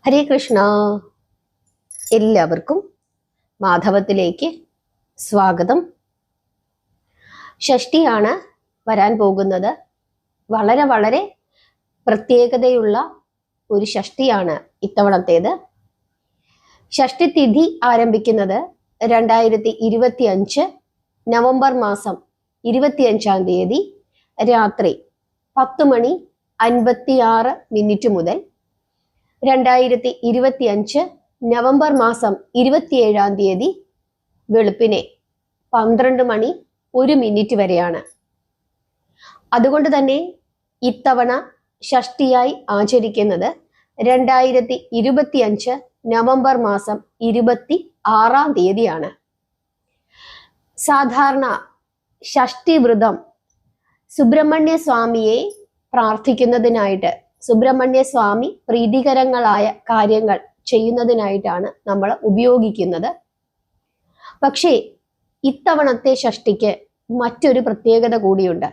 ഹരേ കൃഷ്ണ. എല്ലാവർക്കും മാധവത്തിലേക്ക് സ്വാഗതം. ഷഷ്ടിയാണ് വരാൻ പോകുന്നത്. വളരെ വളരെ പ്രത്യേകതയുള്ള ഒരു ഷഷ്ടിയാണ് ഇത്തവണത്തേത്. ഷഷ്ടി തിഥി ആരംഭിക്കുന്നത് 2025 നവംബർ മാസം 25-ാം തീയതി രാത്രി 10:56 മുതൽ 2025 നവംബർ മാസം 27-ാം തീയതി വെളുപ്പിനെ 12:01 വരെയാണ്. അതുകൊണ്ട് തന്നെ ഇത്തവണ ഷഷ്ടിയായി ആചരിക്കുന്നത് 2025 നവംബർ മാസം 26-ാം തീയതിയാണ്. സാധാരണ ഷഷ്ടി വ്രതം സുബ്രഹ്മണ്യ സ്വാമിയെ പ്രാർത്ഥിക്കുന്നതിനായിട്ട്, സുബ്രഹ്മണ്യ സ്വാമി പ്രീതികരങ്ങളായ കാര്യങ്ങൾ ചെയ്യുന്നതിനായിട്ടാണ് നമ്മൾ ഉപയോഗിക്കുന്നത്. പക്ഷേ ഇത്തവണത്തെ ഷഷ്ടിക്ക് മറ്റൊരു പ്രത്യേകത കൂടിയുണ്ട്.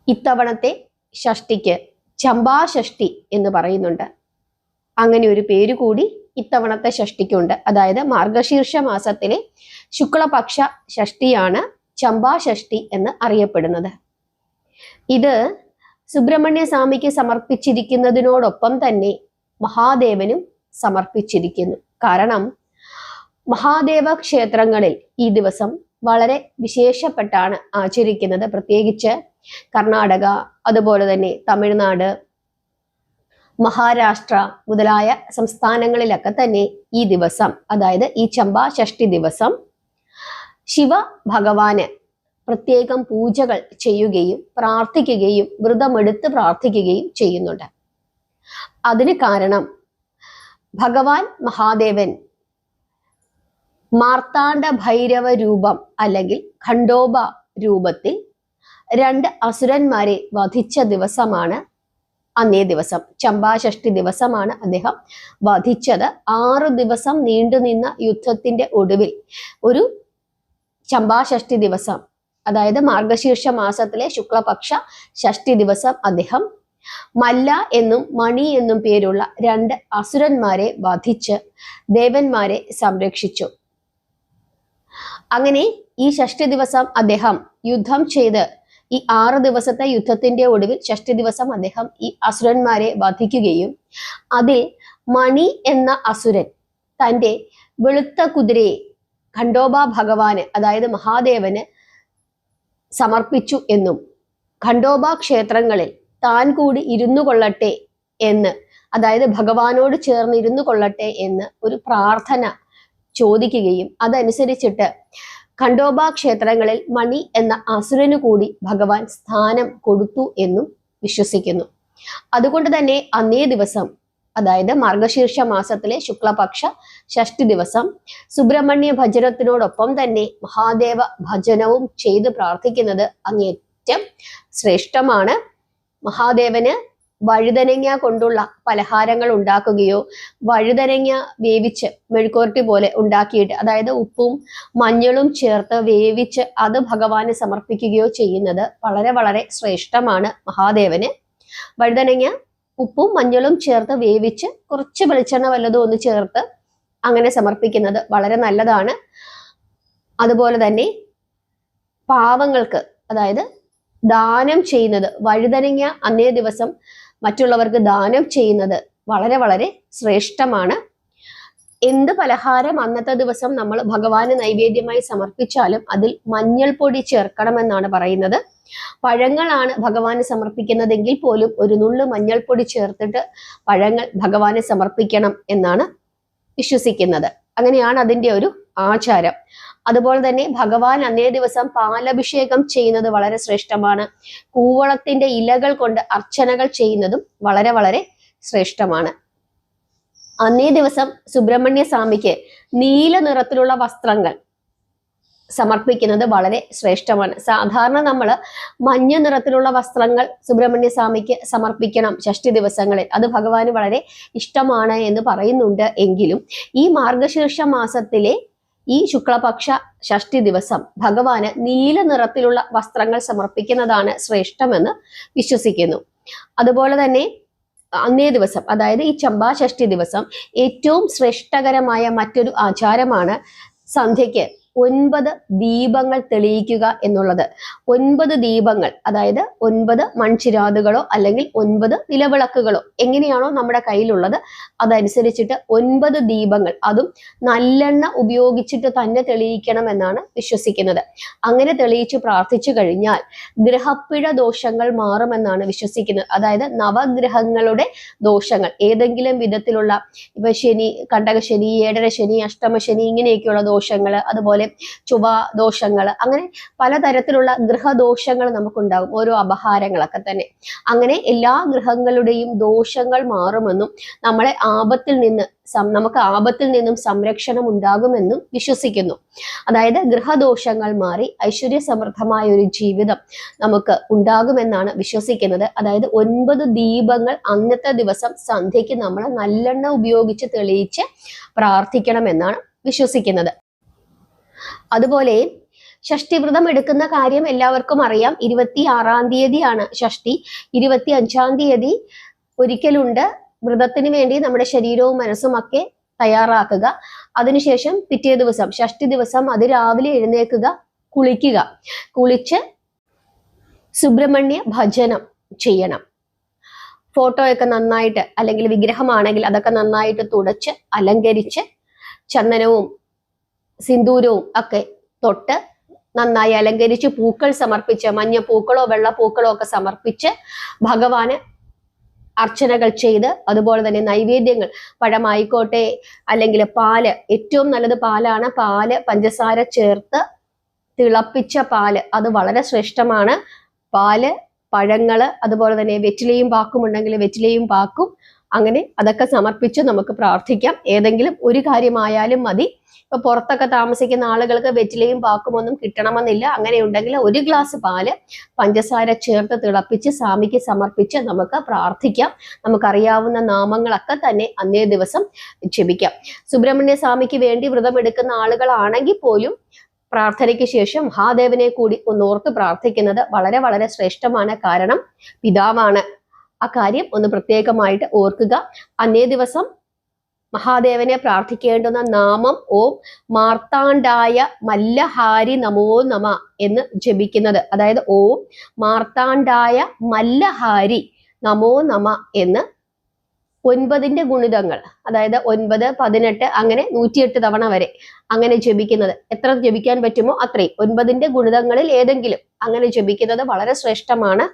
ഇത്തവണത്തെ ഷഷ്ടിക്ക് ചമ്പാഷഷ്ടി എന്ന് പറയുന്നുണ്ട്. അങ്ങനെ ഒരു പേര് കൂടി ഇത്തവണത്തെ ഷഷ്ടിക്കുണ്ട്. അതായത് മാർഗശീർഷ മാസത്തിലെ ശുക്ലപക്ഷ ഷഷ്ടിയാണ് ചമ്പാഷഷ്ടി എന്ന് അറിയപ്പെടുന്നത്. ഇത് സുബ്രഹ്മണ്യ സ്വാമിക്ക് സമർപ്പിച്ചിരിക്കുന്നതിനോടൊപ്പം തന്നെ മഹാദേവനും സമർപ്പിച്ചിരിക്കുന്നു. കാരണം മഹാദേവ ക്ഷേത്രങ്ങളിൽ ഈ ദിവസം വളരെ വിശേഷപ്പെട്ടാണ് ആചരിക്കുന്നത്. പ്രത്യേകിച്ച് കർണാടക, അതുപോലെ തന്നെ തമിഴ്നാട്, മഹാരാഷ്ട്ര മുതലായ സംസ്ഥാനങ്ങളിലൊക്കെ തന്നെ ഈ ദിവസം, അതായത് ഈ ചമ്പാഷഷ്ടി ദിവസം ശിവ ഭഗവാന് പ്രത്യേകം പൂജകൾ ചെയ്യുകയും പ്രാർത്ഥിക്കുകയും വ്രതമെടുത്ത് പ്രാർത്ഥിക്കുകയും ചെയ്യുന്നുണ്ട്. അതിന് കാരണം ഭഗവാൻ മഹാദേവൻ മാർത്താണ്ഡ ഭൈരവ രൂപം അല്ലെങ്കിൽ ഖണ്ഡോബ രൂപത്തിൽ 2 അസുരന്മാരെ വധിച്ച ദിവസമാണ് അന്നേ ദിവസം. ചമ്പാഷഷ്ടി ദിവസമാണ് അദ്ദേഹം വധിച്ചത്. 6 ദിവസം നീണ്ടുനിന്ന യുദ്ധത്തിന്റെ ഒടുവിൽ ഒരു ചമ്പാഷഷ്ടി ദിവസം, അതായത് മാർഗശീർഷ മാസത്തിലെ ശുക്ലപക്ഷ ഷഷ്ടി ദിവസം അദ്ദേഹം മല്ല എന്നും മണി എന്നും പേരുള്ള 2 അസുരന്മാരെ വധിച്ച് ദേവന്മാരെ സംരക്ഷിച്ചു. അങ്ങനെ ഈ ഷഷ്ടി ദിവസം അദ്ദേഹം യുദ്ധം ചെയ്ത് ഈ 6 ദിവസത്തെ യുദ്ധത്തിന്റെ ഒടുവിൽ ഷഷ്ടി ദിവസം അദ്ദേഹം ഈ അസുരന്മാരെ വധിക്കുകയും അതിൽ മണി എന്ന അസുരൻ തൻ്റെ വെളുത്ത കുതിരയെ ഖണ്ഡോബ ഭഗവാന്, അതായത് മഹാദേവന് സമർപ്പിച്ചു എന്നും ഖണ്ഡോബ ക്ഷേത്രങ്ങളിൽ താൻ കൂടി ഇരുന്നു കൊള്ളട്ടെ എന്ന്, അതായത് ഭഗവാനോട് ചേർന്ന് ഇരുന്നു കൊള്ളട്ടെ എന്ന് ഒരു പ്രാർത്ഥന ചോദിക്കുകയും അതനുസരിച്ചിട്ട് ഖണ്ഡോബ ക്ഷേത്രങ്ങളിൽ മണി എന്ന അസുരനു കൂടി ഭഗവാൻ സ്ഥാനം കൊടുത്തു എന്നും വിശ്വസിക്കുന്നു. അതുകൊണ്ട് തന്നെ അന്നേ ദിവസം, അതായത് മാർഗശീർഷ മാസത്തിലെ ശുക്ലപക്ഷ ഷഷ്ടി ദിവസം സുബ്രഹ്മണ്യ ഭജനത്തിനോടൊപ്പം തന്നെ മഹാദേവ ഭജനവും ചെയ്ത് പ്രാർത്ഥിക്കുന്നത് അങ്ങേറ്റം ശ്രേഷ്ഠമാണ്. മഹാദേവന് വഴുതനങ്ങ കൊണ്ടുള്ള പലഹാരങ്ങൾ ഉണ്ടാക്കുകയോ വഴുതനങ്ങ വേവിച്ച് മെഴുക്കുവരട്ടി പോലെ ഉണ്ടാക്കിയിട്ട്, അതായത് ഉപ്പും മഞ്ഞളും ചേർത്ത് വേവിച്ച് അത് ഭഗവാന് സമർപ്പിക്കുകയോ ചെയ്യുന്നത് വളരെ വളരെ ശ്രേഷ്ഠമാണ്. മഹാദേവന് വഴുതനങ്ങ ഉപ്പും മഞ്ഞളും ചേർത്ത് വേവിച്ച് കുറച്ച് വെളിച്ചെണ്ണ വല്ലതും ഒന്ന് ചേർത്ത് അങ്ങനെ സമർപ്പിക്കുന്നത് വളരെ നല്ലതാണ്. അതുപോലെ തന്നെ പാവങ്ങൾക്ക്, അതായത് ദാനം ചെയ്യുന്നത്, വഴുതനങ്ങ അന്നേ ദിവസം മറ്റുള്ളവർക്ക് ദാനം ചെയ്യുന്നത് വളരെ വളരെ ശ്രേഷ്ഠമാണ്. എന്ത് പലഹാരം അന്നത്തെ ദിവസം നമ്മൾ ഭഗവാന് നൈവേദ്യമായി സമർപ്പിച്ചാലും അതിൽ മഞ്ഞൾപ്പൊടി ചേർക്കണമെന്നാണ് പറയുന്നത്. പഴങ്ങളാണ് ഭഗവാന് സമർപ്പിക്കുന്നതെങ്കിൽ പോലും ഒരു നുള്ളു മഞ്ഞൾപ്പൊടി ചേർത്തിട്ട് പഴങ്ങൾ ഭഗവാന് സമർപ്പിക്കണം എന്നാണ് വിശ്വസിക്കുന്നത്. അങ്ങനെയാണ് അതിൻ്റെ ഒരു ആചാരം. അതുപോലെ തന്നെ ഭഗവാൻ അന്നേ ദിവസം പാലഭിഷേകം ചെയ്യുന്നത് വളരെ ശ്രേഷ്ഠമാണ്. കൂവളത്തിന്റെ ഇലകൾ കൊണ്ട് അർച്ചനകൾ ചെയ്യുന്നതും വളരെ വളരെ ശ്രേഷ്ഠമാണ്. അന്നേ ദിവസം സുബ്രഹ്മണ്യ സ്വാമിക്ക് നീല നിറത്തിലുള്ള വസ്ത്രങ്ങൾ സമർപ്പിക്കുന്നത് വളരെ ശ്രേഷ്ഠമാണ്. സാധാരണ നമ്മൾ മഞ്ഞ നിറത്തിലുള്ള വസ്ത്രങ്ങൾ സുബ്രഹ്മണ്യ സ്വാമിക്ക് സമർപ്പിക്കണം ഷഷ്ടി ദിവസങ്ങളിൽ. അത് ഭഗവാന് വളരെ ഇഷ്ടമാണ് എന്ന് പറയുന്നുണ്ട്. എങ്കിലും ഈ മാർഗശീർഷ മാസത്തിലെ ഈ ശുക്ലപക്ഷ ഷഷ്ടി ദിവസം ഭഗവാന് നീല നിറത്തിലുള്ള വസ്ത്രങ്ങൾ സമർപ്പിക്കുന്നതാണ് ശ്രേഷ്ഠമെന്ന് വിശ്വസിക്കുന്നു. അതുപോലെ തന്നെ അന്നേ ദിവസം, അതായത് ഈ ചമ്പാഷഷ്ഠി ദിവസം ഏറ്റവും ശ്രേഷ്ഠകരമായ മറ്റൊരു ആചാരമാണ് സന്ധ്യയ്ക്ക് 9 ദീപങ്ങൾ തെളിയിക്കുക എന്നുള്ളത്. 9 ദീപങ്ങൾ, അതായത് 9 മൺചിരാതുകളോ അല്ലെങ്കിൽ 9 നിലവിളക്കുകളോ എങ്ങനെയാണോ നമ്മുടെ കയ്യിലുള്ളത് അതനുസരിച്ചിട്ട് 9 ദീപങ്ങൾ, അതും നല്ലെണ്ണ ഉപയോഗിച്ചിട്ട് തന്നെ തെളിയിക്കണം എന്നാണ് വിശ്വസിക്കുന്നത്. അങ്ങനെ തെളിയിച്ച് പ്രാർത്ഥിച്ചു കഴിഞ്ഞാൽ ഗ്രഹപ്പിഴ ദോഷങ്ങൾ മാറുമെന്നാണ് വിശ്വസിക്കുന്നത്. അതായത് നവഗ്രഹങ്ങളുടെ ദോഷങ്ങൾ, ഏതെങ്കിലും വിധത്തിലുള്ള ഇപ്പൊ ശനി, കണ്ടകശനി, ഏഴരശനി, അഷ്ടമശനി ഇങ്ങനെയൊക്കെയുള്ള ദോഷങ്ങൾ, അതുപോലെ ചൊവ്വ ദോഷങ്ങൾ, അങ്ങനെ പലതരത്തിലുള്ള ഗ്രഹദോഷങ്ങൾ നമുക്കുണ്ടാകും, ഓരോ അപഹാരങ്ങളൊക്കെ തന്നെ. അങ്ങനെ എല്ലാ ഗ്രഹങ്ങളുടെയും ദോഷങ്ങൾ മാറുമെന്നും നമുക്ക് ആപത്തിൽ നിന്നും സംരക്ഷണം ഉണ്ടാകുമെന്നും വിശ്വസിക്കുന്നു. അതായത് ഗ്രഹദോഷങ്ങൾ മാറി ഐശ്വര്യസമൃദ്ധമായ ഒരു ജീവിതം നമുക്ക് ഉണ്ടാകുമെന്നാണ് വിശ്വസിക്കുന്നത്. അതായത് 9 ദീപങ്ങൾ അന്നത്തെ ദിവസം സന്ധ്യയ്ക്ക് നമ്മൾ നല്ലെണ്ണ ഉപയോഗിച്ച് തെളിയിച്ച് പ്രാർത്ഥിക്കണമെന്നാണ് വിശ്വസിക്കുന്നത്. അതുപോലെ ഷഷ്ടിവ്രതം എടുക്കുന്ന കാര്യം എല്ലാവർക്കും അറിയാം. 26-ാം തീയതിയാണ് ഷഷ്ടി. 25-ാം തീയതി ഒരിക്കലുണ്ട് വ്രതത്തിന് വേണ്ടി നമ്മുടെ ശരീരവും മനസ്സും ഒക്കെ തയ്യാറാക്കുക. അതിനുശേഷം പിറ്റേ ദിവസം ഷഷ്ടി ദിവസം അതിരാവിലെ എഴുന്നേൽക്കുക, കുളിച്ച് സുബ്രഹ്മണ്യ ഭജനം ചെയ്യണം. ഫോട്ടോയൊക്കെ നന്നായിട്ട്, അല്ലെങ്കിൽ വിഗ്രഹമാണെങ്കിൽ അതൊക്കെ നന്നായിട്ട് തുടച്ച് അലങ്കരിച്ച് ചന്ദനവും സിന്ദൂരവും ഒക്കെ തൊട്ട് നന്നായി അലങ്കരിച്ച് പൂക്കൾ സമർപ്പിച്ച്, മഞ്ഞ പൂക്കളോ വെള്ള പൂക്കളോ ഒക്കെ സമർപ്പിച്ച് ഭഗവാന് അർച്ചനകൾ ചെയ്ത്, അതുപോലെ തന്നെ നൈവേദ്യങ്ങൾ, പഴമായിക്കോട്ടെ അല്ലെങ്കിൽ പാല്, ഏറ്റവും നല്ലത് പാലാണ്. പാല് പഞ്ചസാര ചേർത്ത് തിളപ്പിച്ച പാല്, അത് വളരെ ശ്രേഷ്ഠമാണ്. പാല്, പഴങ്ങള്, അതുപോലെ തന്നെ വെറ്റിലയും പാക്കും ഉണ്ടെങ്കിൽ വെറ്റിലയും പാക്കും, അങ്ങനെ അതൊക്കെ സമർപ്പിച്ച് നമുക്ക് പ്രാർത്ഥിക്കാം. ഏതെങ്കിലും ഒരു കാര്യമായാലും മതി. ഇപ്പൊ പുറത്തൊക്കെ താമസിക്കുന്ന ആളുകൾക്ക് വെറ്റിലയും പാക്കുമൊന്നും കിട്ടണമെന്നില്ല. അങ്ങനെ ഉണ്ടെങ്കിൽ 1 ഗ്ലാസ് പാല് പഞ്ചസാര ചേർത്ത് തിളപ്പിച്ച് സ്വാമിക്ക് സമർപ്പിച്ച് നമുക്ക് പ്രാർത്ഥിക്കാം. നമുക്കറിയാവുന്ന നാമങ്ങളൊക്കെ തന്നെ അന്നേ ദിവസം ജപിക്കാം. സുബ്രഹ്മണ്യ സ്വാമിക്ക് വേണ്ടി വ്രതം എടുക്കുന്ന ആളുകളാണെങ്കിൽ പോലും പ്രാർത്ഥനയ്ക്ക് ശേഷം മഹാദേവനെ കൂടി ഒന്നോർത്ത് പ്രാർത്ഥിക്കുന്നത് വളരെ വളരെ ശ്രേഷ്ഠമാണ്. കാരണം പിതാവാണ്. ആ കാര്യം ഒന്ന് പ്രത്യേകമായിട്ട് ഓർക്കുക. അന്നേ ദിവസം മഹാദേവനെ പ്രാർത്ഥിക്കേണ്ടുന്ന നാമം ഓം മാർത്താണ്ഡായ മല്ലഹാരി നമോ നമ എന്ന് ജപിക്കുന്നത്. അതായത് ഓം മാർത്താണ്ഡായ മല്ലഹാരി നമോ നമ എന്ന് 9ന്റെ ഗുണിതങ്ങൾ, അതായത് 9, 18 അങ്ങനെ 108 തവണ വരെ അങ്ങനെ ജപിക്കുന്നത്. എത്ര ജപിക്കാൻ പറ്റുമോ അത്രയും, 9ന്റെ ഗുണിതങ്ങളിൽ ഏതെങ്കിലും അങ്ങനെ ജപിക്കുന്നത് വളരെ ശ്രേഷ്ഠമാണ്.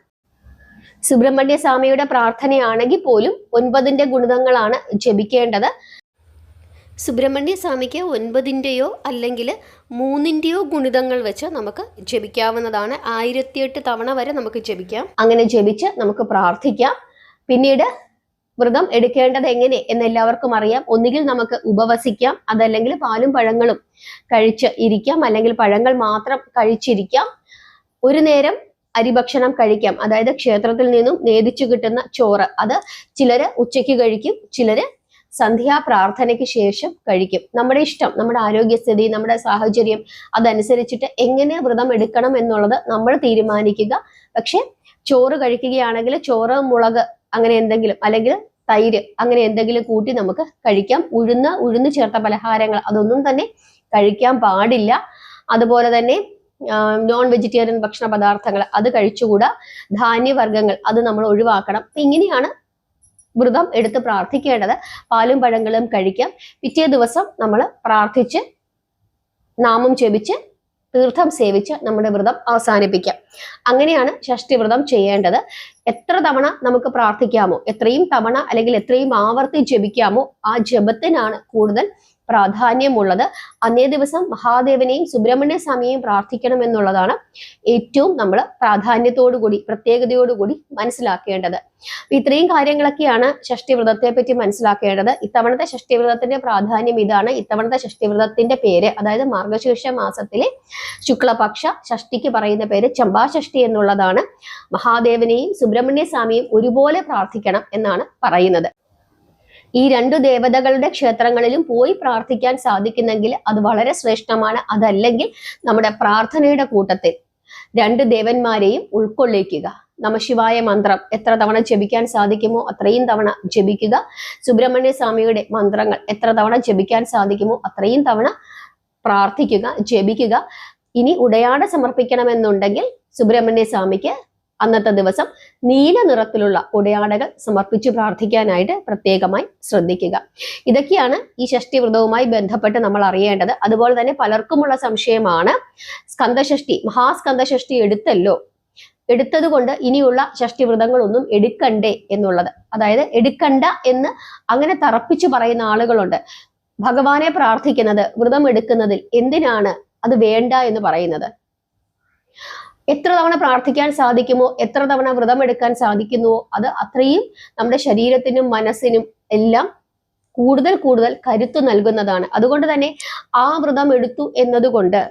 സുബ്രഹ്മണ്യ സ്വാമിയുടെ പ്രാർത്ഥനയാണെങ്കിൽ പോലും 9ന്റെ ഗുണിതങ്ങളാണ് ജപിക്കേണ്ടത്. സുബ്രഹ്മണ്യ സ്വാമിക്ക് 9ന്റെയോ അല്ലെങ്കിൽ 3ന്റെയോ ഗുണിതങ്ങൾ വെച്ച് നമുക്ക് ജപിക്കാവുന്നതാണ്. 1008 തവണ വരെ നമുക്ക് ജപിക്കാം. അങ്ങനെ ജപിച്ച് നമുക്ക് പ്രാർത്ഥിക്കാം. പിന്നീട് വ്രതം എടുക്കേണ്ടത് എങ്ങനെ എന്ന് എല്ലാവർക്കും അറിയാം. ഒന്നുകിൽ നമുക്ക് ഉപവസിക്കാം, അതല്ലെങ്കിൽ പാലും പഴങ്ങളും കഴിച്ച് ഇരിക്കാം, അല്ലെങ്കിൽ പഴങ്ങൾ മാത്രം കഴിച്ചിരിക്കാം. ഒരു നേരം അരിഭക്ഷണം കഴിക്കാം, അതായത് ക്ഷേത്രത്തിൽ നിന്നും നേദിച്ചു കിട്ടുന്ന ചോറ്. അത് ചിലര് ഉച്ചയ്ക്ക് കഴിക്കും, ചിലര് സന്ധ്യാപ്രാർത്ഥനയ്ക്ക് ശേഷം കഴിക്കും. നമ്മുടെ ഇഷ്ടം, നമ്മുടെ ആരോഗ്യസ്ഥിതി, നമ്മുടെ സാഹചര്യം അതനുസരിച്ചിട്ട് എങ്ങനെ വ്രതം എടുക്കണം എന്നുള്ളത് നമ്മൾ തീരുമാനിക്കുക. പക്ഷെ ചോറ് കഴിക്കുകയാണെങ്കിൽ ചോറ്, മുളക് അങ്ങനെ എന്തെങ്കിലും, അല്ലെങ്കിൽ തൈര് അങ്ങനെ എന്തെങ്കിലും കൂട്ടി നമുക്ക് കഴിക്കാം. ഉഴുന്ന് ചേർത്ത പലഹാരങ്ങൾ അതൊന്നും തന്നെ കഴിക്കാൻ പാടില്ല. അതുപോലെ തന്നെ നോൺ വെജിറ്റേറിയൻ ഭക്ഷണ പദാർത്ഥങ്ങൾ അത് കഴിച്ചുകൂടാ. ധാന്യവർഗ്ഗങ്ങൾ അത് നമ്മൾ ഒഴിവാക്കണം. ഇങ്ങനെയാണ് വ്രതം എടുത്ത് പ്രാർത്ഥിക്കേണ്ടത്. പാലും പഴങ്ങളും കഴിക്കാം. പിറ്റേ ദിവസം നമ്മൾ പ്രാർത്ഥിച്ച് നാമം ജപിച്ച് തീർത്ഥം സേവിച്ച് നമ്മുടെ വ്രതം അവസാനിപ്പിക്കാം. അങ്ങനെയാണ് ഷഷ്ടി വ്രതം ചെയ്യേണ്ടത്. എത്ര തവണ നമുക്ക് പ്രാർത്ഥിക്കാമോ, എത്രയും തവണ അല്ലെങ്കിൽ എത്രയും ആവർത്തി ജപിക്കാമോ ആ ജപത്തിനാണ് കൂടുതൽ പ്രാധാന്യമുള്ളത്. അന്നേ ദിവസം മഹാദേവനെയും സുബ്രഹ്മണ്യ സ്വാമിയെയും പ്രാർത്ഥിക്കണം എന്നുള്ളതാണ് ഏറ്റവും നമ്മൾ പ്രാധാന്യത്തോടുകൂടി പ്രത്യേകതയോടുകൂടി മനസ്സിലാക്കേണ്ടത്. ഇത്രയും കാര്യങ്ങളൊക്കെയാണ് ഷഷ്ടിവ്രതത്തെ പറ്റി മനസ്സിലാക്കേണ്ടത്. ഇത്തവണത്തെ ഷഷ്ടിവ്രതത്തിന്റെ പ്രാധാന്യം ഇതാണ്. ഇത്തവണത്തെ ഷഷ്ടിവ്രതത്തിന്റെ പേര്, അതായത് മാർഗശീർഷ മാസത്തിലെ ശുക്ലപക്ഷ ഷഷ്ടിക്ക് പറയുന്ന പേര് ചമ്പാഷഷ്ടി എന്നുള്ളതാണ്. മഹാദേവനെയും സുബ്രഹ്മണ്യ സ്വാമിയും ഒരുപോലെ പ്രാർത്ഥിക്കണം എന്നാണ് പറയുന്നത്. ഈ 2 ദേവതകളുടെ ക്ഷേത്രങ്ങളിലും പോയി പ്രാർത്ഥിക്കാൻ സാധിക്കുന്നെങ്കിൽ അത് വളരെ ശ്രേഷ്ഠമാണ്. അതല്ലെങ്കിൽ നമ്മുടെ പ്രാർത്ഥനയുടെ കൂട്ടത്തിൽ 2 ദേവന്മാരെയും ഉൾക്കൊള്ളിക്കുക. നമശിവായ മന്ത്രം എത്ര തവണ ജപിക്കാൻ സാധിക്കുമോ അത്രയും തവണ ജപിക്കുക. സുബ്രഹ്മണ്യ സ്വാമിയുടെ മന്ത്രങ്ങൾ എത്ര തവണ ജപിക്കാൻ സാധിക്കുമോ അത്രയും തവണ പ്രാർത്ഥിക്കുക, ജപിക്കുക. ഇനി ഉടയാട സമർപ്പിക്കണമെന്നുണ്ടെങ്കിൽ സുബ്രഹ്മണ്യ സ്വാമിക്ക് അന്നത്തെ ദിവസം നീല നിറത്തിലുള്ള ഉടയാടകൾ സമർപ്പിച്ച് പ്രാർത്ഥിക്കാനായിട്ട് പ്രത്യേകമായി ശ്രദ്ധിക്കുക. ഇതൊക്കെയാണ് ഈ ഷഷ്ഠി വ്രതവുമായി ബന്ധപ്പെട്ട് നമ്മൾ അറിയേണ്ടത്. അതുപോലെ തന്നെ പലർക്കുമുള്ള സംശയമാണ്, സ്കന്ദഷഷ്ഠി മഹാസ്കന്ദഷഷ്ഠി എടുത്തത് കൊണ്ട് ഇനിയുള്ള ഷഷ്ഠി വ്രതങ്ങളൊന്നും എടുക്കണ്ടേ എന്നുള്ളത്. അതായത് എടുക്കണ്ട എന്ന് അങ്ങനെ തറപ്പിച്ചു പറയുന്ന ആളുകളുണ്ട്. ഭഗവാനെ പ്രാർത്ഥിക്കുന്നത്, വ്രതം എടുക്കുന്നതിൽ എന്തിനാണ് അത് വേണ്ട എന്ന് പറയുന്നത്? എത്ര തവണ പ്രാർത്ഥിക്കാൻ സാധിക്കുമോ, എത്ര തവണ വ്രതം എടുക്കാൻ സാധിക്കുന്നുവോ അത് അത്രയും നമ്മുടെ ശരീരത്തിനും മനസ്സിനും എല്ലാം കൂടുതൽ കൂടുതൽ കരുത്തു നൽകുന്നതാണ്. അതുകൊണ്ട് തന്നെ ആ വ്രതം എടുത്തു എന്നതുകൊണ്ട്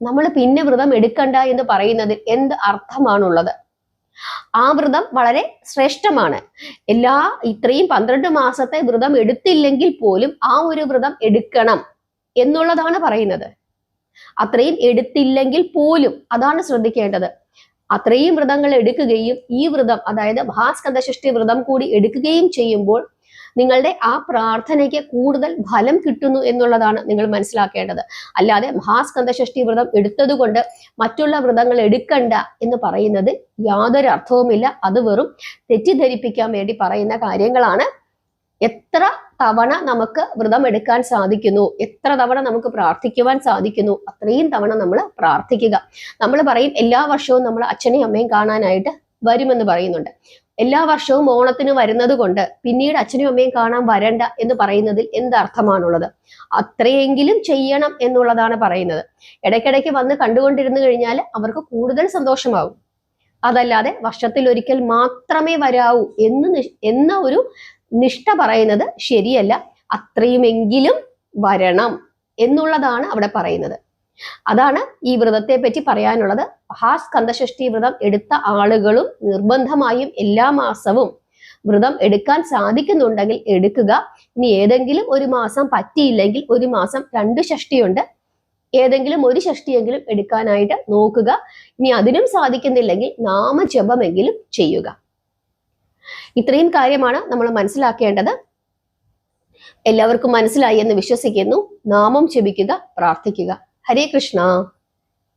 നമ്മൾ പിന്നെ വ്രതം എടുക്കണ്ട എന്ന് പറയുന്നതിൽ എന്ത് അർത്ഥമാണുള്ളത്? ആ വ്രതം വളരെ ശ്രേഷ്ഠമാണ്. ഇത്രയും 12 മാസത്തെ വ്രതം എടുത്തില്ലെങ്കിൽ പോലും ആ ഒരു വ്രതം എടുക്കണം എന്നുള്ളതാണ് പറയുന്നത്. അത്രയും എടുത്തില്ലെങ്കിൽ പോലും അതാണ് ശ്രദ്ധിക്കേണ്ടത്. അത്രയും വ്രതങ്ങൾ എടുക്കുകയും ഈ വ്രതം, അതായത് മഹാസ്കന്ദഷഷ്ഠി വ്രതം കൂടി എടുക്കുകയും ചെയ്യുമ്പോൾ നിങ്ങളുടെ ആ പ്രാർത്ഥനയ്ക്ക് കൂടുതൽ ഫലം കിട്ടുന്നു എന്നുള്ളതാണ് നിങ്ങൾ മനസ്സിലാക്കേണ്ടത്. അല്ലാതെ മഹാസ്കന്ദഷഷ്ഠി വ്രതം എടുത്തത് കൊണ്ട് മറ്റുള്ള വ്രതങ്ങൾ എടുക്കണ്ട എന്ന് പറയുന്നത് യാതൊരു അർത്ഥവുമില്ല. അത് വെറും തെറ്റിദ്ധരിപ്പിക്കാൻ വേണ്ടി പറയുന്ന കാര്യങ്ങളാണ്. എത്ര തവണ നമുക്ക് വ്രതം എടുക്കാൻ സാധിക്കുന്നു, എത്ര തവണ നമുക്ക് പ്രാർത്ഥിക്കുവാൻ സാധിക്കുന്നു അത്രയും തവണ നമ്മൾ പ്രാർത്ഥിക്കുക. നമ്മൾ പറയും എല്ലാ വർഷവും നമ്മൾ അച്ഛനെയും അമ്മയും കാണാനായിട്ട് വരുമെന്ന് പറയുന്നുണ്ട്. എല്ലാ വർഷവും ഓണത്തിന് വരുന്നത് കൊണ്ട് പിന്നീട് അച്ഛനും അമ്മയും കാണാൻ വരണ്ട എന്ന് പറയുന്നതിൽ എന്തർത്ഥമാണുള്ളത്? അത്രയെങ്കിലും ചെയ്യണം എന്നുള്ളതാണ് പറയുന്നത്. ഇടയ്ക്കിടയ്ക്ക് വന്ന് കണ്ടുകൊണ്ടിരുന്നു കഴിഞ്ഞാൽ അവർക്ക് കൂടുതൽ സന്തോഷമാകും. അതല്ലാതെ വർഷത്തിൽ ഒരിക്കൽ മാത്രമേ വരാവൂ എന്ന ഒരു നിഷ്ഠ പറയുന്നത് ശരിയല്ല. അത്രയുമെങ്കിലും വരണം എന്നുള്ളതാണ് അവിടെ പറയുന്നത്. അതാണ് ഈ വ്രതത്തെ പറ്റി പറയാനുള്ളത്. മഹാസ്കന്ദഷഷ്ഠി വ്രതം എടുത്ത ആളുകളും നിർബന്ധമായും എല്ലാ മാസവും വ്രതം എടുക്കാൻ സാധിക്കുന്നുണ്ടെങ്കിൽ എടുക്കുക. ഇനി ഏതെങ്കിലും ഒരു മാസം പറ്റിയില്ലെങ്കിൽ ഒരു മാസം 2 ഷഷ്ഠിയുണ്ട്, ഏതെങ്കിലും ഒരു ഷഷ്ഠിയെങ്കിലും എടുക്കാനായിട്ട് നോക്കുക. ഇനി അതിനും സാധിക്കുന്നില്ലെങ്കിൽ നാമജപമെങ്കിലും ചെയ്യുക. ഇത്രയും കാര്യമാണ് നമ്മൾ മനസ്സിലാക്കേണ്ടത്. എല്ലാവർക്കും മനസ്സിലായി എന്ന് വിശ്വസിക്കുന്നു. നാമം ജപിക്കുക, പ്രാർത്ഥിക്കുക. ഹരേ കൃഷ്ണ.